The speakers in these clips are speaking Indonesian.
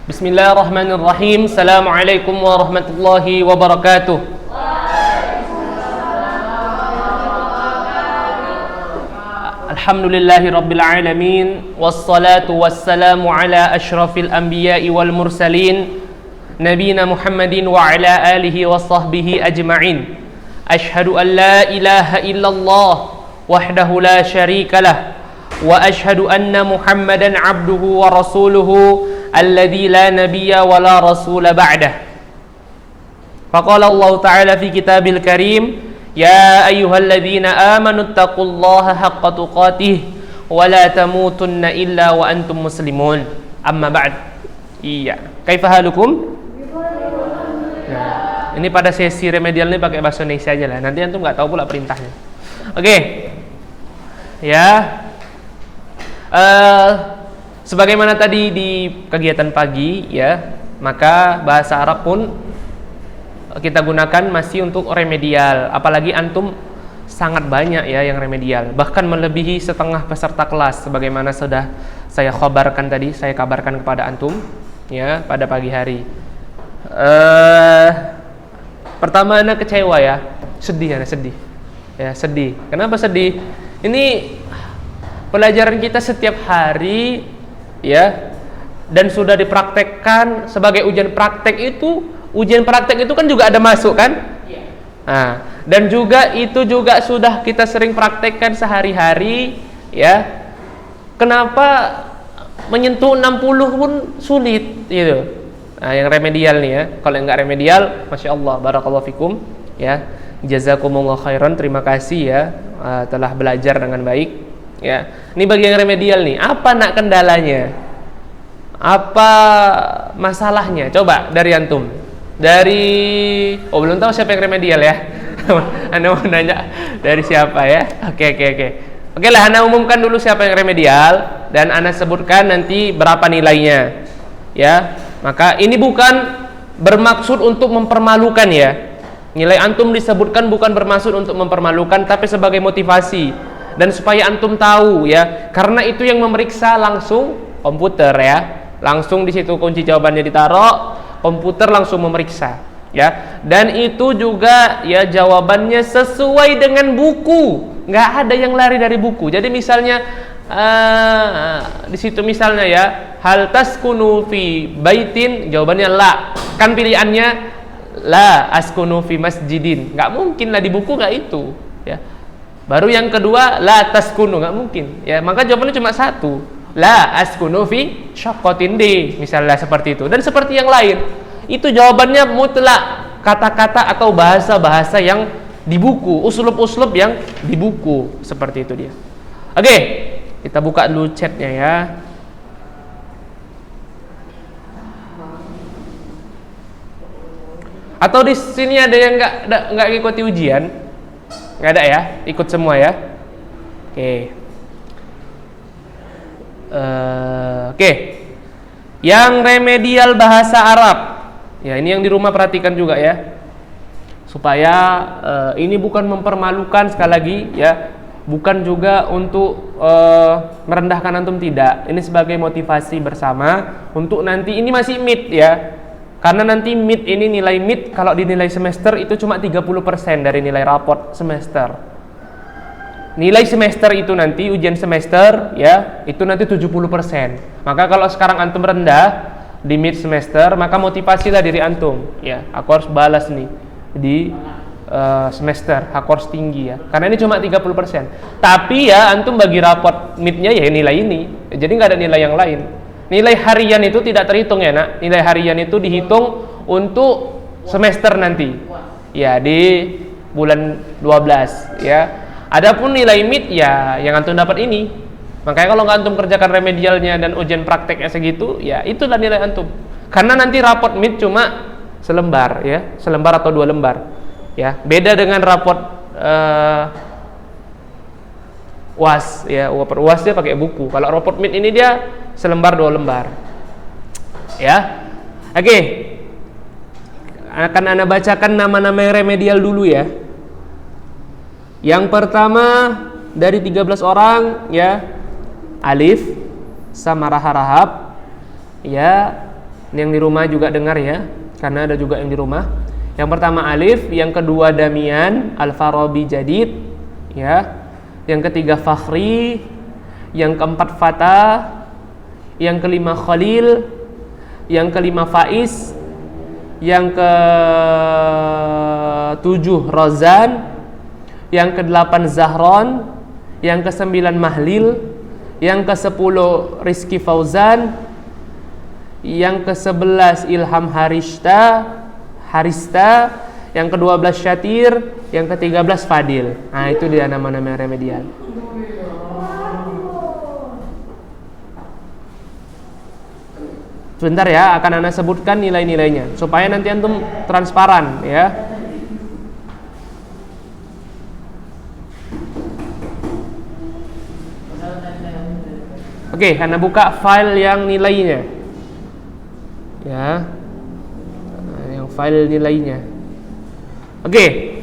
Bismillahirrahmanirrahim. Assalamualaikum warahmatullahi wabarakatuh. Alhamdulillahi rabbil alamin. Wassalatu wassalamu ala ashrafil anbiya'i wal mursalin, nabiyina Muhammadin wa ala alihi wa sahbihi ajma'in. Ashhadu an la ilaha illallah wahdahu la syarika lah, wa ashhadu anna Muhammadan abduhu wa rasuluhu alladzi la nabiyya wa la rasula ba'dah. Faqala Allah Ta'ala fi kitabil karim, ya ayyuhalladzina amanu taqullaha haqqa tuqatih wa la tamutunna illa wa antum muslimun. Amma ba'd. Iya. Kaifa halukum? Nah, ini pada sesi remedial ini pakai bahasa Indonesia aja lah. Nanti antum enggak tahu pula perintahnya. Oke. Ya. Sebagaimana tadi di kegiatan pagi ya, maka bahasa Arab pun kita gunakan masih untuk remedial. Apalagi antum sangat banyak ya yang remedial, bahkan melebihi setengah peserta kelas sebagaimana sudah saya kabarkan tadi, saya kabarkan kepada antum ya pada pagi hari. Pertama anak kecewa ya, sedih. Ya, sedih. Kenapa sedih? Ini pelajaran kita setiap hari ya, dan sudah dipraktekkan sebagai ujian praktek itu kan juga ada masuk kan? Nah, dan juga itu juga sudah kita sering praktekkan sehari-hari ya. Kenapa menyentuh 60 pun sulit gitu? Nah, yang remedial nih ya. Kalau yang enggak remedial, Masya Allah, barakallahu fikum ya. Jazakumullah khairan, terima kasih ya telah belajar dengan baik. Ya, ini bagi yang remedial nih, apa nak kendalanya? Apa masalahnya? Coba dari antum. Belum tahu siapa yang remedial ya. Anda mau nanya dari siapa ya? Oke. Oke lah, Anda umumkan dulu siapa yang remedial dan Anda sebutkan nanti berapa nilainya. Ya. Maka ini bukan bermaksud untuk mempermalukan ya. Nilai antum disebutkan bukan bermaksud untuk mempermalukan, tapi sebagai motivasi. Dan supaya antum tahu ya, karena itu yang memeriksa langsung komputer ya, langsung di situ kunci jawabannya ditaruh, komputer langsung memeriksa ya. Dan itu juga ya jawabannya sesuai dengan buku, nggak ada yang lari dari buku. Jadi misalnya di situ misalnya ya, hal taskunu fi baitin, jawabannya la, kan pilihannya la askunu fi masjidin, nggak mungkin lah di buku nggak itu ya. Baru yang kedua la taskunu, nggak mungkin ya, maka jawabannya cuma satu, la askunu fi syaqqatin di, misalnya seperti itu. Dan seperti yang lain itu jawabannya mutlak, kata-kata atau bahasa-bahasa yang di buku, uslub-uslub yang di buku, seperti itu dia. Oke, kita buka dulu chatnya ya. Atau di sini ada yang nggak ikuti ujian? Nggak ada ya, ikut semua ya. Oke. Yang remedial bahasa Arab ya, ini yang di rumah perhatikan juga ya, supaya ini bukan mempermalukan, sekali lagi ya, bukan juga untuk merendahkan antum, tidak. Ini sebagai motivasi bersama untuk nanti, ini masih mid ya. Karena nanti mid ini, nilai mid kalau dinilai semester itu cuma 30% dari nilai raport semester. Nilai semester itu nanti, ujian semester ya, itu nanti 70%. Maka kalau sekarang antum rendah di mid semester, maka motivasilah diri antum ya, aku harus balas nih di semester, aku harus tinggi ya. Karena ini cuma 30%. Tapi ya antum bagi raport midnya ya nilai ini. Jadi nggak ada nilai yang lain. Nilai harian itu tidak terhitung ya nak. Nilai harian itu dihitung untuk semester nanti ya, di bulan 12 ya. Adapun nilai mid ya yang antum dapat ini. Makanya kalau nggak antum kerjakan remedialnya dan ujian prakteknya segitu ya, itulah nilai antum. Karena nanti raport mid cuma selembar ya, selembar atau 2 lembar ya. Beda dengan raport UAS ya, UAS dia pakai buku. Kalau raport mid ini dia selembar 2 lembar ya. Oke. Akan Anda bacakan nama-nama yang remedial dulu ya. Yang pertama dari 13 orang ya, alif sama rahab ya, Ini yang di rumah juga dengar ya, karena ada juga yang di rumah. Yang pertama alif, yang kedua Damian, Al-Farabi Jadid, ya. Yang ketiga Fakhri, yang keempat Fatah, yang kelima Khalil, yang kelima Faiz, yang ke-7 Rozan, yang ke-8 Zahron, yang ke-9 Mahlil, yang ke-10 Rizky Fauzan, yang ke-11 Ilham Harista, yang ke-12 Syatir, yang ke-13 Fadil. Nah, itu dia nama-nama remedial. Sebentar ya, akan Anda sebutkan nilai-nilainya supaya nanti antum transparan ya. Oke, Anda buka file yang nilainya. Ya. Yang file nilainya. Oke.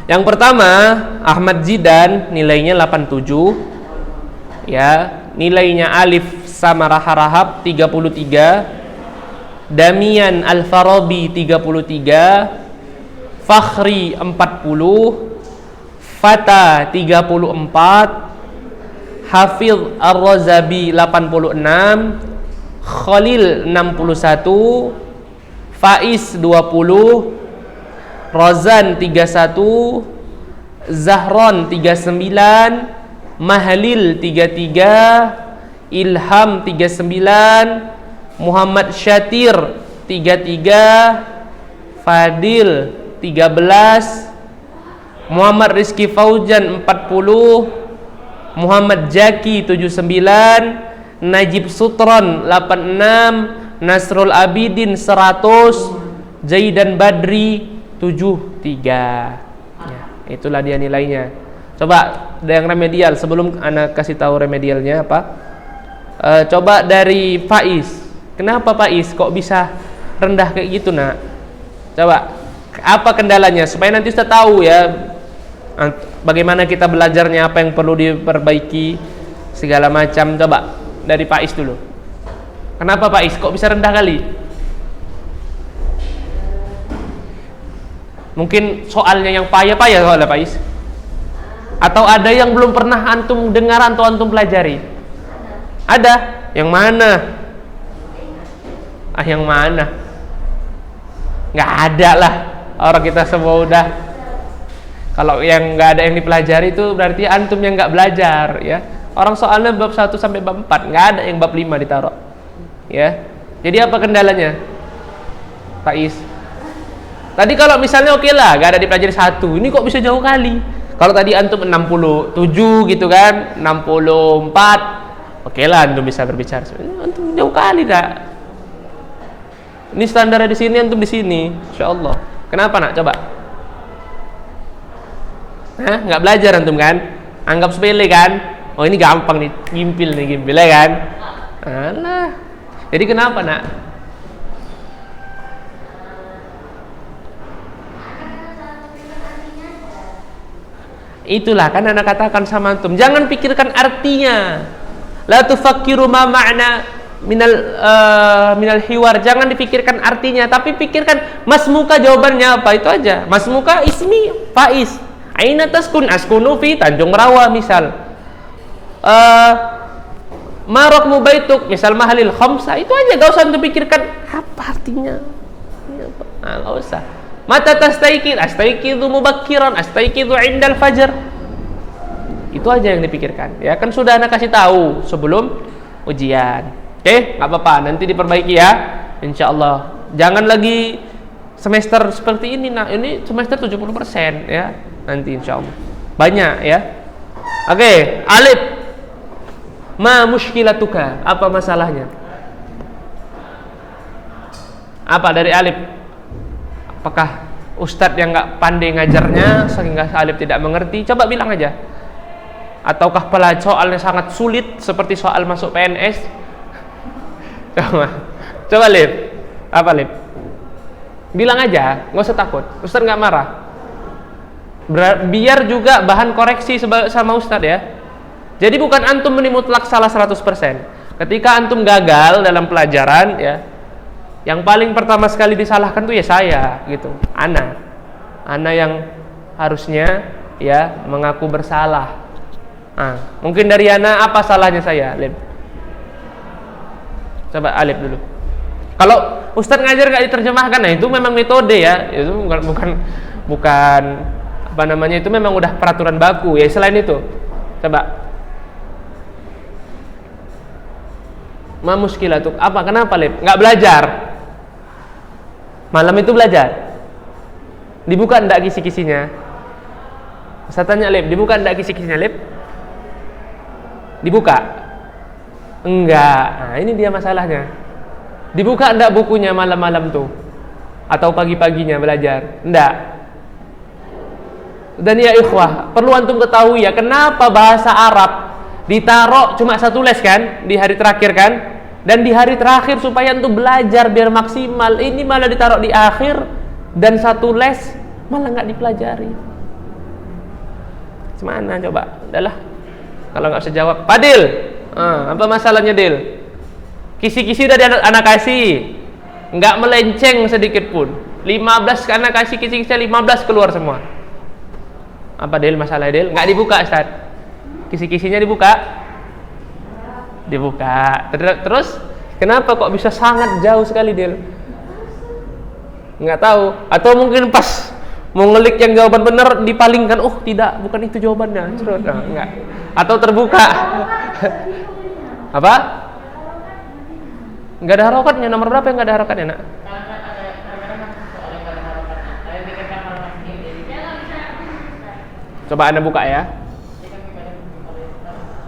Yang pertama, Ahmad Zidan nilainya 87. Ya, nilainya alif sama Rahab 33, Damian Al-Farabi 33, Fakhri 40, Fata 34, Hafiz Ar-Razabi 86, Khalil 61, Faiz 20, Rozan 31, Zahron 39, Mahlil 33, Ilham 39, Muhammad Syatir 33, Fadil 13, Muhammad Rizky Fauzan 40, Muhammad Jaki 79, Najib Sutron 86, Nasrul Abidin 100, Zaidan Badri 73. Ya, itulah dia nilainya. Coba ada yang remedial sebelum anak kasih tahu remedialnya apa? Coba dari Faiz. Kenapa Faiz kok bisa rendah kayak gitu, Nak? Coba apa kendalanya supaya nanti Ustaz tahu ya bagaimana kita belajarnya, apa yang perlu diperbaiki segala macam. Coba dari Faiz dulu. Kenapa Faiz kok bisa rendah kali? Mungkin soalnya yang payah-payah soalnya Faiz. Atau ada yang belum pernah antum dengar atau antum pelajari? Ada? Yang mana? Yang mana? Nggak ada lah. Orang kita semua udah. Kalau yang nggak ada yang dipelajari itu berarti antum yang nggak belajar ya. Orang soalnya bab 1 sampai bab 4, nggak ada yang bab 5 ditaruh. Ya. Jadi apa kendalanya? Faiz. Tadi kalau misalnya oke lah, nggak ada dipelajari 1. Ini kok bisa jauh kali? Kalau tadi antum 67 gitu kan, 64. Oke lah, antum bisa berbicara. Antum jauh kali dah. Ini standarnya di sini, antum di sini, insyaallah. Kenapa nak? Coba. Hah? Nggak belajar antum kan? Anggap sepele kan? Oh ini gampang nih, gimpil ya kan? Alah. Jadi kenapa nak? Itulah kan anak katakan sama antum, jangan pikirkan artinya. La tufakkiru ma ma'na minal hiwar, jangan dipikirkan artinya, tapi pikirkan masmuka jawabannya apa, itu aja. Masmuka ismi Faiz, aina taskun, askunu fi Tanjung Merawa misal. Marokmu baituk misal Mahlil khamsa, itu aja, gak usah untuk pikirkan apa artinya. Nah, gak usah. Mata tastaikid, astaikidu mubakkiran, astaikidu indal fajar. Itu aja yang dipikirkan. Ya kan sudah anak kasih tahu sebelum ujian. Oke, nggak apa-apa, nanti diperbaiki ya, insyaallah. Jangan lagi semester seperti ini. Nah, ini semester 70% ya. Nanti insyaallah. Banyak ya. Oke, alif. Ma muskilatuka? Apa masalahnya? Apa dari alif? Apakah ustadz yang nggak pandai ngajarnya sehingga alif tidak mengerti? Coba bilang aja. Ataukah soalnya sangat sulit seperti soal masuk PNS? Coba Lip. Apa Lip? Bilang aja, nggak usah takut. Ustadz nggak marah. Biar juga bahan koreksi sama Ustadz ya. Jadi bukan antum ini mutlak salah 100%. Ketika antum gagal dalam pelajaran ya, yang paling pertama sekali disalahkan tuh ya saya gitu. Ana yang harusnya ya mengaku bersalah. Mungkin dari Ana apa salahnya saya, Alif? Coba Alif dulu. Kalau Ustadz ngajar gak diterjemahkan, nah itu memang metode ya. Itu bukan apa namanya, itu memang udah peraturan baku ya. Selain itu, coba ma muskilatu apa? Kenapa Lip? Nggak belajar? Malam itu belajar? Dibuka ndak kisi-kisinya? Saya tanya Lip, dibuka ndak kisi-kisinya Lip? Dibuka? Enggak. Nah ini dia masalahnya. Dibuka ndak bukunya malam-malam tuh? Atau pagi-paginya belajar? Ndak. Dan ya ikhwah, perlu antum ketahui ya, kenapa bahasa Arab ditaruh cuma satu les kan di hari terakhir kan, dan di hari terakhir supaya antum belajar biar maksimal. Ini malah ditaruh di akhir dan satu les malah nggak dipelajari. Gimana coba? Udahlah, kalau nggak usah jawab. Padil, apa masalahnya Dil? Kisi-kisi udah anak kasih, nggak melenceng sedikit pun. 15 anak kasih kisi-kisi 15 keluar semua. Apa Dil masalah Dil? Nggak dibuka Ustaz. Kisi-kisinya dibuka? Dibuka. Terus kenapa kok bisa sangat jauh sekali Del? Nggak tahu. Atau mungkin pas mau ngelik yang jawaban benar dipalingkan, oh tidak, bukan itu jawabannya. Enggak. Atau terbuka. Apa? Nggak ada harokatnya. Nomor berapa yang nggak ada harokatnya nak? Coba Anda buka ya.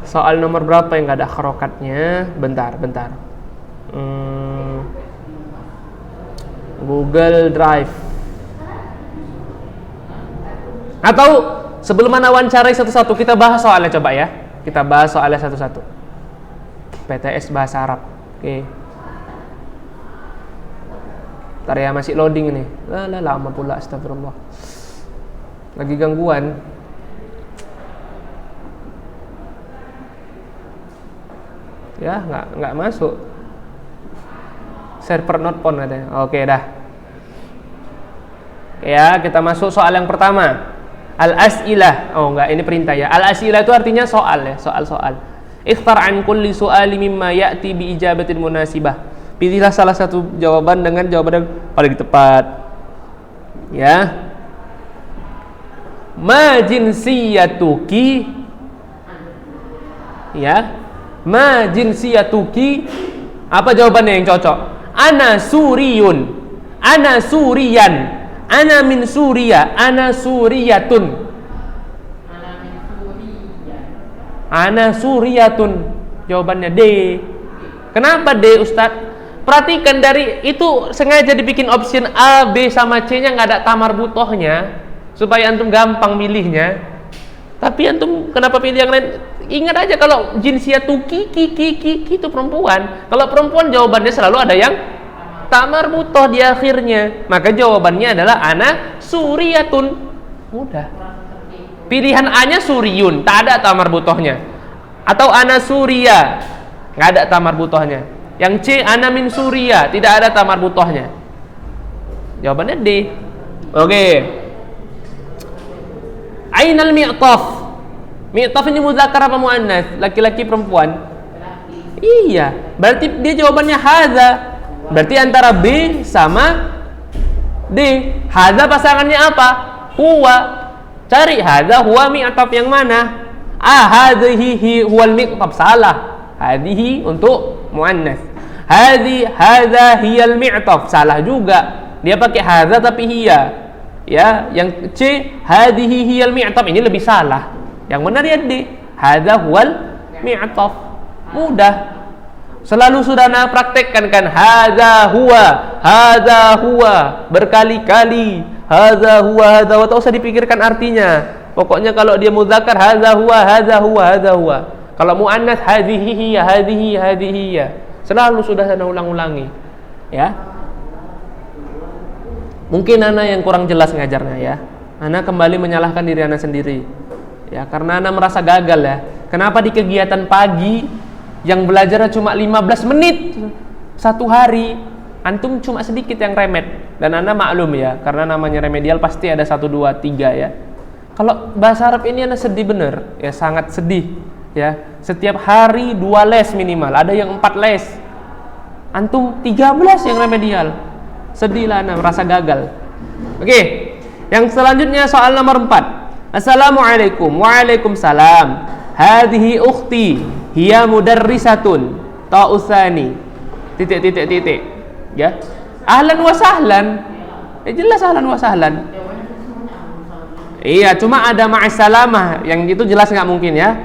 Soal nomor berapa yang nggak ada harokatnya? Bentar. Google Drive. Atau sebelum Anda wawancarai satu-satu, kita bahas soalnya coba ya. Kita bahas soalnya satu-satu. PTS bahasa Arab. Oke. Ntar ya, masih loading ini. Lama pula, astagfirullah. Lagi gangguan. Ya, nggak masuk. Server not found katanya. Oke dah. Ya, kita masuk soal yang pertama. Al-as'ilah. Oh enggak, ini perintah ya. Al-as'ilah itu artinya soal ya, soal-soal. Ikhtar an kulli su'ali mimma ya'ti bi ijabatin munasibah. Pilihlah salah satu jawaban dengan jawaban yang paling tepat. Ya. Ma jinsiyatuki? Ya. Ma jinsiyatuki? Apa jawabannya yang cocok? Ana suriyun, ana suriyan, ana min Suriya, ana suriyatun, ana suriyatun. Jawabannya D. Kenapa D Ustadz? Perhatikan, dari itu sengaja dibikin option A, B sama C nya nggak ada tamar butohnya supaya antum gampang milihnya. Tapi antum kenapa pilih yang lain? Ingat aja kalau jinsiyatuki itu perempuan. Kalau perempuan jawabannya selalu ada yang tamar butoh di akhirnya. Maka jawabannya adalah ana suriyatun. Mudah. Pilihan A-nya suriyun, tak ada tamar butohnya. Atau ana suriya, nggak ada tamar butohnya. Yang C ana min Suriya, tidak ada tamar butohnya. Jawabannya D. Oke. Ainal mi'taf. Mi'taf ini muzakkar apa muannats? Laki-laki perempuan? Iya. Berarti dia jawabannya hadza. Berarti antara B sama D. Hadza pasangannya apa? Huwa. Cari hadza huwa mi'taf yang mana? Hadhihi huwal mi'taf. Salah. Hadhihi untuk muannats. Hadza hiyal mi'taf. Salah juga. Dia pakai hadza tapi hiya. Ya, yang C hadhihi hiyal mi'taf, ini lebih salah. Yang benar ya D, hadza huwal mi'taf. Mudah. Selalu sudah ana praktekkan kan, hadza huwa berkali-kali. Hadza huwa, tak usah dipikirkan artinya. Pokoknya kalau dia muzakkar hadza huwa. Kalau muannats hadhihi hiya. Selalu sudah ana ulang-ulangi. Ya. Mungkin ana yang kurang jelas ngajarnya ya. Ana kembali menyalahkan diri ana sendiri. Ya, karena ana merasa gagal ya. Kenapa di kegiatan pagi yang belajarnya cuma 15 menit satu hari, antum cuma sedikit yang remed. Dan Anda maklum ya, karena namanya remedial pasti ada 1, 2, 3 ya. Kalau bahasa Arab ini Anda sedih bener ya, sangat sedih ya. Setiap hari 2 les minimal, ada yang 4 les. Antum 13 yang remedial. Sedih lah Anda, merasa gagal. Oke, yang selanjutnya soal nomor 4. Assalamualaikum. Waalaikumsalam. Hadhihi ukhti hiya mudarrisatun ta'usani titik ya. Ahlan wa sahlan. Jelas ahlan wa sahlan. Iya, cuma ada ma'assalamah yang itu jelas nggak mungkin ya.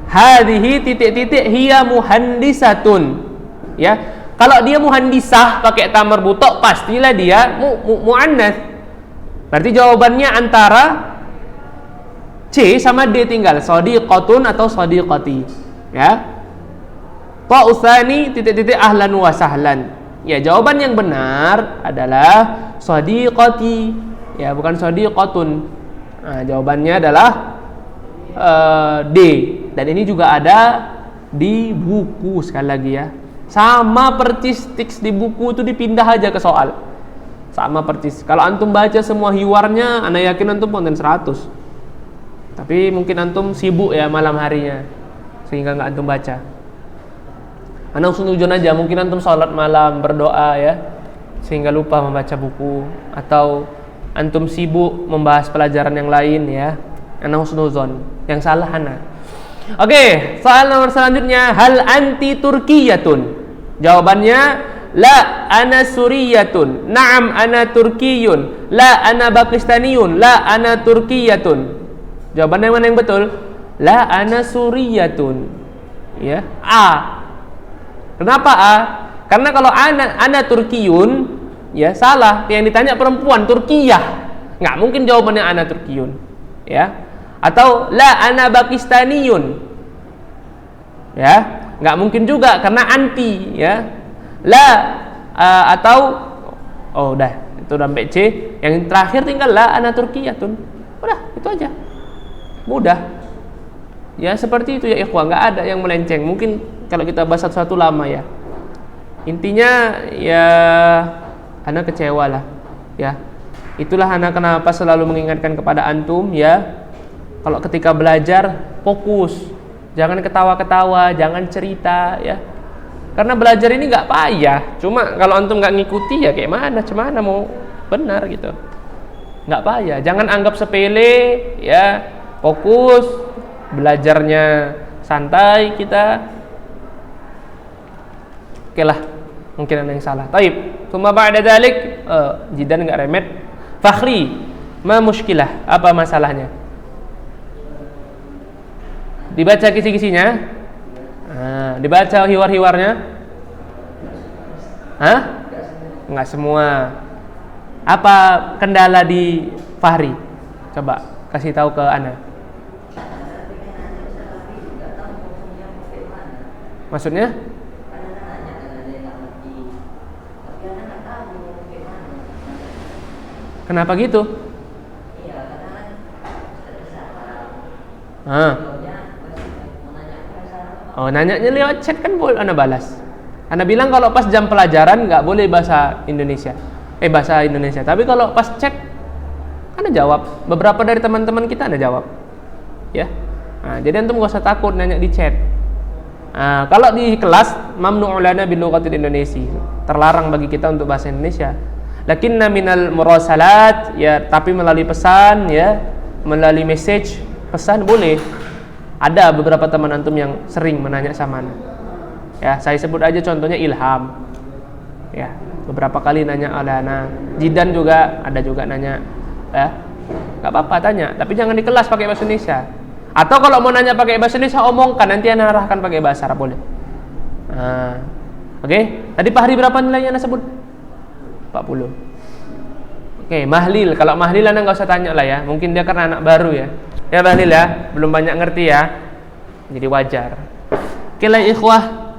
Hadhihi titik hiya muhandisatun. Ya. Kalau dia muhandisah pakai ta marbuta pastilah dia muannats. Berarti jawabannya antara C sama D tinggal, shadiqatun atau shadiqati. Ya. Ta'usani titik ahlan wa sahlan. Ya, jawaban yang benar adalah shadiqati. Ya, bukan shadiqatun. Nah, jawabannya adalah D. Dan ini juga ada di buku sekali lagi ya. Sama persis teks di buku itu dipindah aja ke soal. Sama persis. Kalau antum baca semua hiwarnya, ana yakin antum konten 100. Tapi mungkin antum sibuk ya malam harinya sehingga nggak antum baca. Ana husnuzon aja, mungkin antum sholat malam berdoa ya sehingga lupa membaca buku, atau antum sibuk membahas pelajaran yang lain ya. Ana husnuzon. Yang salah ana. Oke, soal nomor selanjutnya, hal anti turkiyatun? Jawabannya la ana suriyatun. Na'am ana turkiyun. La ana pakistaniyun. La ana turkiyatun. Jawabannya mana yang betul? La ana suriyatun. Ya, A. Kenapa A? Karena kalau ana turkiyun, ya salah. Yang ditanya perempuan Turkiyah. Nggak mungkin jawabannya ana turkiyun. Ya. Atau la ana pakistaniyun. Ya, nggak mungkin juga karena anti ya. La atau udah, itu udah sampai C. Yang terakhir tinggal la ana turkiyatun. Udah, itu aja. Mudah. Ya seperti itu ya ikhwah, nggak ada yang melenceng. Mungkin kalau kita bahas satu-satu lama ya. Intinya ya ana kecewa lah ya. Itulah ana kenapa selalu mengingatkan kepada antum ya. Kalau ketika belajar fokus. Jangan ketawa-ketawa, jangan cerita ya. Karena belajar ini nggak payah. Cuma kalau antum nggak ngikuti ya kayak mana? Cemana mau benar gitu. Nggak payah. Jangan anggap sepele ya. Fokus, belajarnya santai kita. Oke lah, mungkin ada yang salah. Taib. Tsumma ba'da dzalik, jidan enggak remet. Fakhri, ma muskilah? Apa masalahnya? Dibaca kisi-kisinya? Dibaca hiwar-hiwarnya? Hah? Enggak semua. Apa kendala di Fahri? Coba kasih tahu ke Ana. Maksudnya? Kenapa gitu? Nanyanya lewat chat kan boleh Ana balas. Ana bilang kalau pas jam pelajaran nggak boleh bahasa Indonesia. Bahasa Indonesia. Tapi kalau pas chat Ana jawab. Beberapa dari teman-teman kita Ana jawab. Ya. Nah, jadi antum gak usah takut nanya di chat. Kalau di kelas mamnu'u lana bil lughatil Indonesia, terlarang bagi kita untuk bahasa Indonesia. Lakinna minal murasalat, ya tapi melalui pesan ya, melalui message pesan boleh. Ada beberapa teman antum yang sering menanya sama Ana. Ya, saya sebut aja contohnya Ilham. Ya, beberapa kali nanya oleh Ana. Jidan juga ada juga nanya. Ya. Enggak apa-apa tanya, tapi jangan di kelas pakai bahasa Indonesia. Atau kalau mau nanya pakai bahasa Indonesia omongkan, nanti Ana arahkan pakai bahasa Arab boleh. Oke. Tadi Fahri berapa nilainya Ana sebut? 40. Oke, Mahlil. Kalau Mahlil Ana enggak usah tanya lah ya. Mungkin dia karena anak baru ya. Ya Mahlil ya, belum banyak ngerti ya. Jadi wajar. Oke lah ikhwah.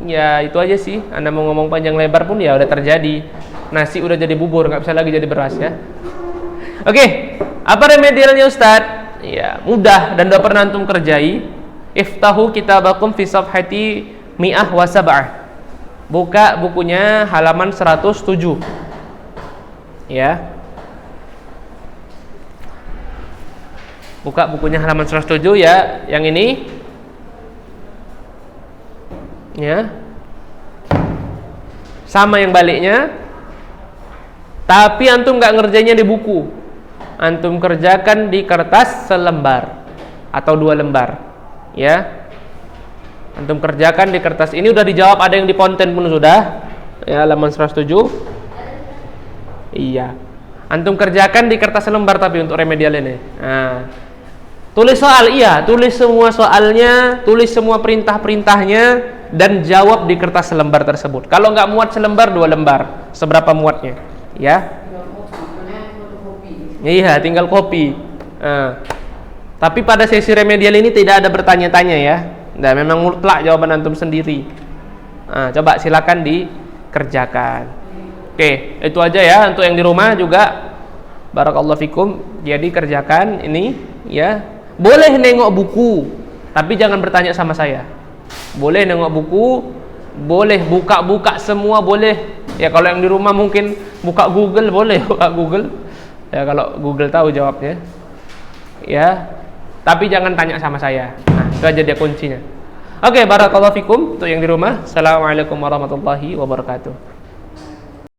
Ya itu aja sih. Ana mau ngomong panjang lebar pun ya udah terjadi. Nasi udah jadi bubur, enggak bisa lagi jadi beras ya. Oke. Apa remedialnya Ustaz? Ya, mudah dan udah pernah antum kerjai. Iftahu kitabakum fi safhati mi'ah wa sab'ah. Buka bukunya halaman 107. Ya. Buka bukunya halaman 107 ya, yang ini. Ya. Sama yang baliknya. Tapi antum nggak ngerjainnya di buku. Antum kerjakan di kertas selembar atau 2 lembar. Ya. Antum kerjakan di kertas. Ini udah dijawab, ada yang di konten pun sudah. Ya, halaman 107. Iya. Antum kerjakan di kertas selembar tapi untuk remedial ini. Nah. Tulis soal, iya, tulis semua soalnya, tulis semua perintah-perintahnya dan jawab di kertas selembar tersebut. Kalau nggak muat selembar, 2 lembar. Seberapa muatnya? Ya. Iya, tinggal copy. Tapi pada sesi remedial ini tidak ada bertanya-tanya ya. Nah, memang mutlak jawaban antum sendiri. Coba silakan dikerjakan. Oke, itu aja ya untuk yang di rumah juga. Barakallahu fikum. Jadi kerjakan ini ya. Boleh nengok buku, tapi jangan bertanya sama saya. Boleh nengok buku, boleh buka-buka semua boleh. Ya kalau yang di rumah mungkin buka Google, boleh buka Google. Ya kalau Google tahu jawabnya. Ya. Tapi jangan tanya sama saya. Nah, itu aja dia kuncinya. Oke, barakallahu fikum untuk yang di rumah. Assalamualaikum warahmatullahi wabarakatuh.